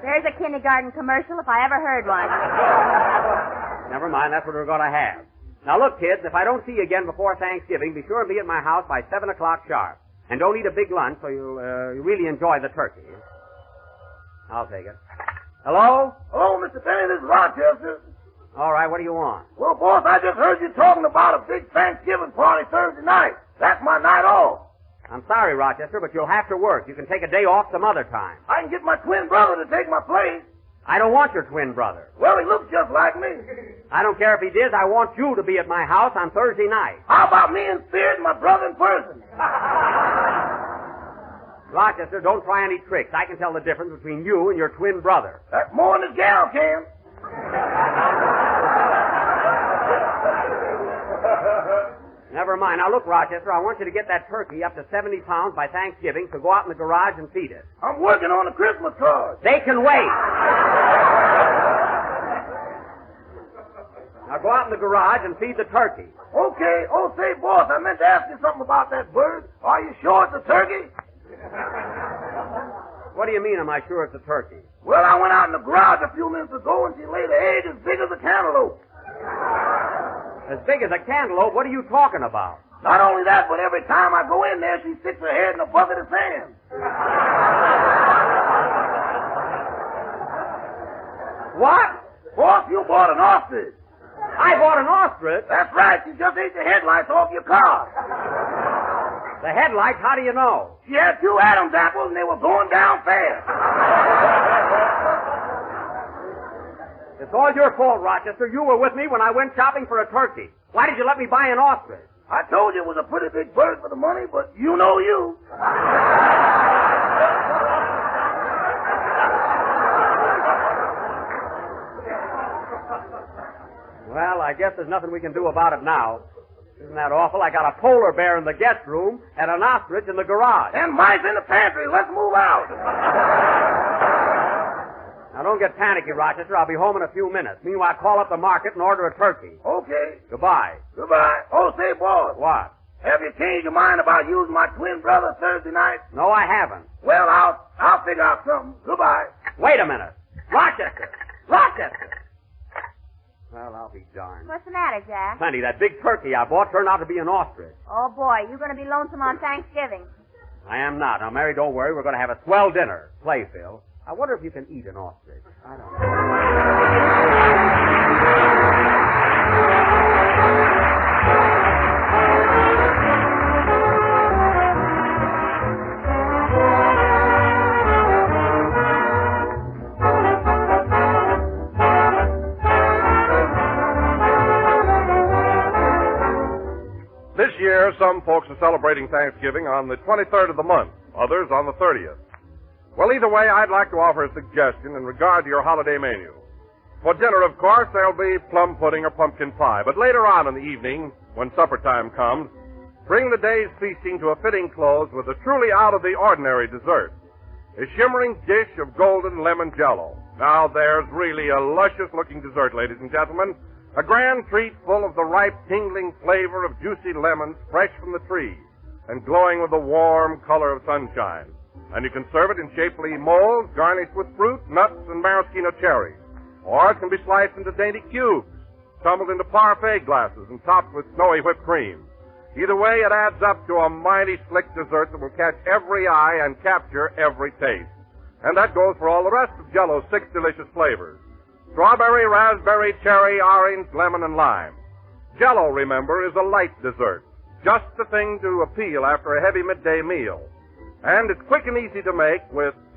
There's a kindergarten commercial if I ever heard one. Never mind, that's what we're going to have. Now, look, kids, if I don't see you again before Thanksgiving, be sure and be at my house by 7 o'clock sharp. And don't eat a big lunch so you'll really enjoy the turkey. I'll take it. Hello? Hello, Mr. Benny, this is Rochester. All right, what do you want? Well, boss, I just heard you talking about a big Thanksgiving party Thursday night. That's my night off. I'm sorry, Rochester, but you'll have to work. You can take a day off some other time. I can get my twin brother to take my place. I don't want your twin brother. Well, he looks just like me. I don't care if he did. I want you to be at my house on Thursday night. How about me in spirit and my brother in person? Rochester, don't try any tricks. I can tell the difference between you and your twin brother. That's more than this gal can. Never mind. Now, look, Rochester, I want you to get that turkey up to 70 pounds by Thanksgiving, so go out in the garage and feed it. I'm working on a Christmas card. They can wait. Now, go out in the garage and feed the turkey. Okay. Oh, say, boss, I meant to ask you something about that bird. Are you sure it's a turkey? What do you mean, am I sure it's a turkey? Well, I went out in the garage a few minutes ago and she laid an egg as big as a cantaloupe. As big as a cantaloupe? What are you talking about? Not only that, but every time I go in there, she sticks her head in a bucket of sand. What? Boss, you bought an ostrich. I bought an ostrich? That's right. She just ate the headlights off your car. The headlights? How do you know? She had 2 Adam's apples and they were going down fast. It's all your fault, Rochester. You were with me when I went shopping for a turkey. Why did you let me buy an ostrich? I told you it was a pretty big bird for the money, but you know you. Well, I guess there's nothing we can do about it now. Isn't that awful? I got a polar bear in the guest room and an ostrich in the garage. And mice in the pantry. Let's move out. Now, don't get panicky, Rochester. I'll be home in a few minutes. Meanwhile, call up the market and order a turkey. Okay. Goodbye. Goodbye. Oh, say, boss. What? Have you changed your mind about using my twin brother Thursday night? No, I haven't. Well, I'll figure out something. Goodbye. Wait a minute. Rochester! Rochester! Well, I'll be darned. What's the matter, Jack? Plenty. That big turkey I bought turned out to be an ostrich. Oh, boy, you're going to be lonesome on Thanksgiving. I am not. Now, Mary, don't worry. We're going to have a swell dinner. Play, Phil. I wonder if you can eat an ostrich. I don't This year, some folks are celebrating Thanksgiving on the 23rd of the month, others on the 30th. Well, either way, I'd like to offer a suggestion in regard to your holiday menu. For dinner, of course, there'll be plum pudding or pumpkin pie, but later on in the evening, when supper time comes, bring the day's feasting to a fitting close with a truly out-of-the-ordinary dessert, a shimmering dish of golden lemon Jell-O. Now, there's really a luscious-looking dessert, ladies and gentlemen, a grand treat full of the ripe, tingling flavor of juicy lemons fresh from the trees and glowing with the warm color of sunshine. And you can serve it in shapely molds garnished with fruit, nuts, and maraschino cherries. Or it can be sliced into dainty cubes, tumbled into parfait glasses, and topped with snowy whipped cream. Either way, it adds up to a mighty slick dessert that will catch every eye and capture every taste. And that goes for all the rest of Jell-O's 6 delicious flavors. Strawberry, raspberry, cherry, orange, lemon, and lime. Jell-O, remember, is a light dessert. Just the thing to appeal after a heavy midday meal. And it's quick and easy to make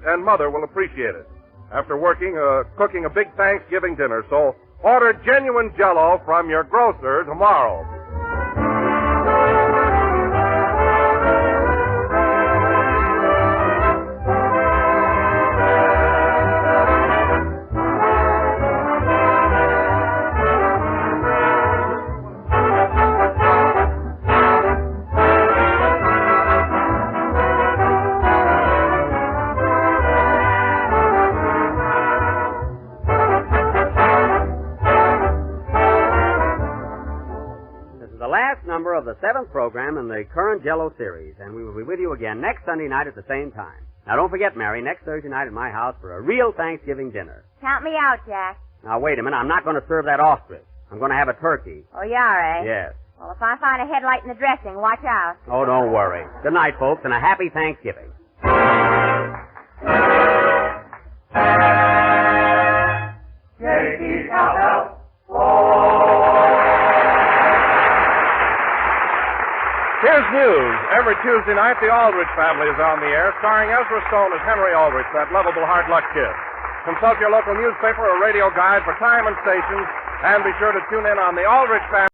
and Mother will appreciate it. After cooking a big Thanksgiving dinner, so Order genuine Jell-O from your grocer tomorrow. Of the 7th program in the current Jell-O series, and we will be with you again next Sunday night at the same time. Now, don't forget, Mary, next Thursday night at my house for a real Thanksgiving dinner. Count me out, Jack. Now, wait a minute. I'm not going to serve that ostrich. I'm going to have a turkey. Oh, you are, eh? Yes. Well, if I find a headlight in the dressing, watch out. Oh, don't worry. Good night, folks, and a happy Thanksgiving. Here's news. Every Tuesday night, the Aldrich family is on the air, starring Ezra Stone as Henry Aldrich, that lovable hard luck kid. Consult your local newspaper or radio guide for time and stations, and be sure to tune in on the Aldrich family.